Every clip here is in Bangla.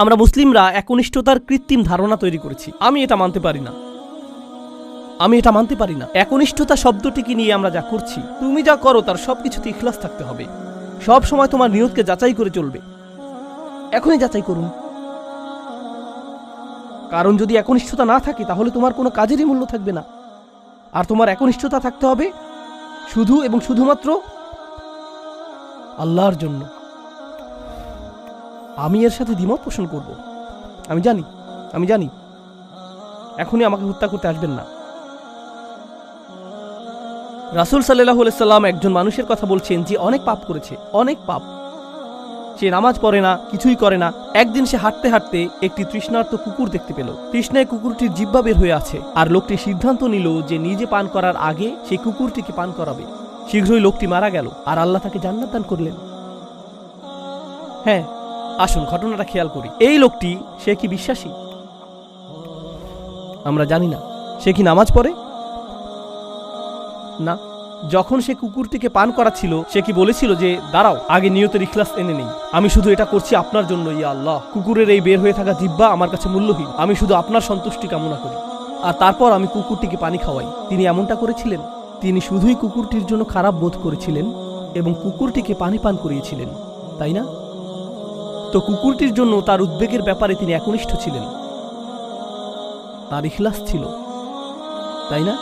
আমরা মুসলিমরা একনিষ্ঠতার কৃত্রিম ধারণা তৈরি করেছি। আমি এটা মানতে পারি না। একনিষ্ঠতা শব্দটিকে নিয়ে আমরা যা করছি, তুমি যা করো তার সবকিছুতে ইখলাস থাকতে হবে। সব সময় তোমার নিয়তকে যাচাই করে চলবে। এখনই যাচাই করুন, কারণ যদি একনিষ্ঠতা না থাকে তাহলে তোমার কোনো কাজেরই মূল্য থাকবে না। আর তোমার একনিষ্ঠতা থাকতে হবে শুধু এবং শুধুমাত্র আল্লাহর জন্য। আমি এর সাথে দ্বিমত পোষণ করব। আমি জানি এখনই আমাকে হত্যা করতে আসবেন না। রাসূল সাল্লাল্লাহু আলাইহি সাল্লাম একজন মানুষের কথা বলছেন যে অনেক পাপ করেছে, অনেক পাপ। সে নামাজ পড়ে না, কিছুই করে না। একদিন সে হাঁটতে হাঁটতে একটি তৃষ্ণার্ত কুকুর দেখতে পেল। তৃষ্ণায় কুকুরটির জিহ্বা বের হয়ে আছে, আর লোকটি সিদ্ধান্ত নিল যে নিজে পান করার আগে সেই কুকুরটিকে পান করাবে। শীঘ্রই লোকটি মারা গেল, আর আল্লাহ তাকে জান্নাত দান করলেন। হ্যাঁ, আসুন ঘটনাটা খেয়াল করি। এই লোকটি, সে কি বিশ্বাসী? আমরা জানি না। সে কি নামাজ পড়ে? না। যখন সে কুকুরটিকে পান করাচ্ছিল, সে কি বলেছিল যে দাঁড়াও, আগে নিয়তের ইখলাস এনে নেই, আমি শুধু এটা করছি আপনার জন্য, ইয়া আল্লাহ। কুকুরের এই বের হয়ে থাকা জিহ্বা আমার কাছে মূল্যহীন, আমি শুধু আপনার সন্তুষ্টি কামনা করি, আর তারপর আমি কুকুরটিকে পানি খাওয়াই। তিনি এমনটা করেছিলেন? তিনি শুধুই কুকুরটির জন্য খারাপ বোধ করেছিলেন এবং কুকুরটিকে পানি পান করিয়েছিলেন, তাই না? তো কুকুরটির জন্য তার উদ্বেগের ব্যাপারে তিনি একনিষ্ঠ ছিলেন, তার ইখলাস ছিল, তাই না?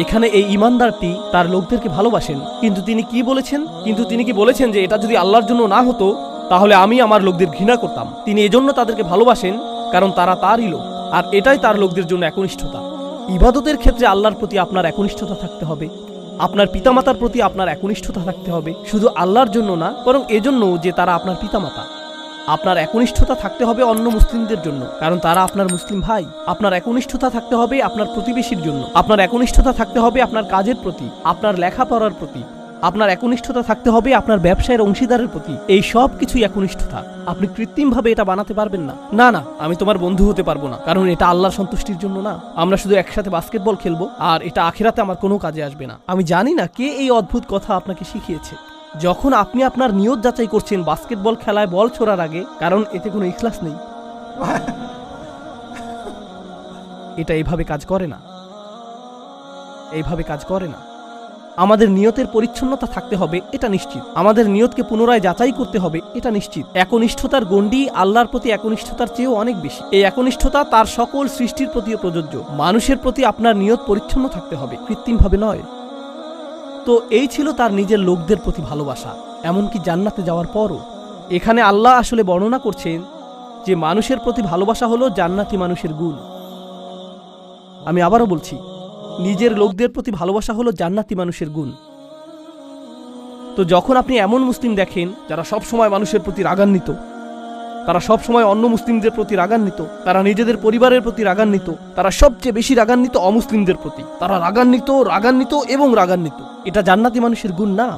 এখানে এই ইমানদারটি তার লোকদেরকে ভালোবাসেন, কিন্তু তিনি কি বলেছেন যে এটা যদি আল্লাহর জন্য না হতো তাহলে আমি আমার লোকদের ঘৃণা করতাম। তিনি এজন্য তাদেরকে ভালোবাসেন কারণ তারা তারই লোক, আর এটাই তার লোকদের জন্য একনিষ্ঠতা। ইবাদতের ক্ষেত্রে আল্লাহর প্রতি আপনার একনিষ্ঠতা থাকতে হবে, আপনার পিতামাতার প্রতি আপনার একনিষ্ঠতা থাকতে হবে, শুধু আল্লাহর জন্য না, বরং এজন্য যে তারা আপনার পিতামাতা। আপনার একনিষ্ঠতা থাকতে হবে অন্য মুসলিমদের জন্য, কারণ তারা আপনার মুসলিম ভাই। আপনার একনিষ্ঠতা থাকতে হবে আপনার প্রতিবেশীর জন্য। আপনার একনিষ্ঠতা থাকতে হবে আপনার কাজের প্রতি, আপনার লেখাপড়ার প্রতি। আপনার একনিষ্ঠতা থাকতে হবে আপনার ব্যবসায়ের অংশীদারের প্রতি। এই সব কিছুই একনিষ্ঠতা। আপনি কৃত্রিমভাবে এটা বানাতে পারবেন না। না, আমি তোমার বন্ধু হতে পারবো না, কারণ এটা আল্লাহর সন্তুষ্টির জন্য না। আমরা শুধু একসাথে বাস্কেটবল খেলবো, আর এটা আখিরাতে আমার কোনো কাজে আসবে না। আমি জানি না কে এই অদ্ভুত কথা আপনাকে শিখিয়েছে। যখন আপনি আপনার নিয়ত যাচাই করছেন বাস্কেটবল খেলায় বল ছোড়ার আগে, কারণ এতে কোনো ইখলাস নেই, এটা এইভাবে কাজ করে না। আমাদের নিয়তের পরিচ্ছন্নতা থাকতে হবে, এটা নিশ্চিত। আমাদের নিয়তকে পুনরায় যাচাই করতে হবে, এটা নিশ্চিত। একনিষ্ঠতার গণ্ডি আল্লাহর প্রতি একনিষ্ঠতার চেয়েও অনেক বেশি। এই একনিষ্ঠতা তার সকল সৃষ্টির প্রতিও প্রযোজ্য। মানুষের প্রতি আপনার নিয়ত পরিচ্ছন্ন থাকতে হবে, কৃত্রিমভাবে নয়। তো এই ছিল তার নিজের লোকদের প্রতি ভালোবাসা, এমনকি জান্নাতে যাওয়ার পরও। এখানে আল্লাহ আসলে বর্ণনা করছেন যে মানুষের প্রতি ভালোবাসা হলো জান্নাতি মানুষের গুণ। আমি আবারও বলছি, নিজের লোকদের প্রতি ভালোবাসা হলো জান্নাতি মানুষের গুণ। তো যখন আপনি এমন মুসলিম দেখেন যারা সব সময় মানুষের প্রতি রাগান্বিত, তারা সব সময় অন্য মুসলিমদের প্রতি রাগান্বিত, তারা নিজেদের পরিবারের প্রতি রাগান্বিত, তারা সবচেয়ে বেশি রাগান্বিত অমুসলিমদের প্রতি, তারা রাগান্বিত, এটা জান্নাতি মানুষের গুণ না।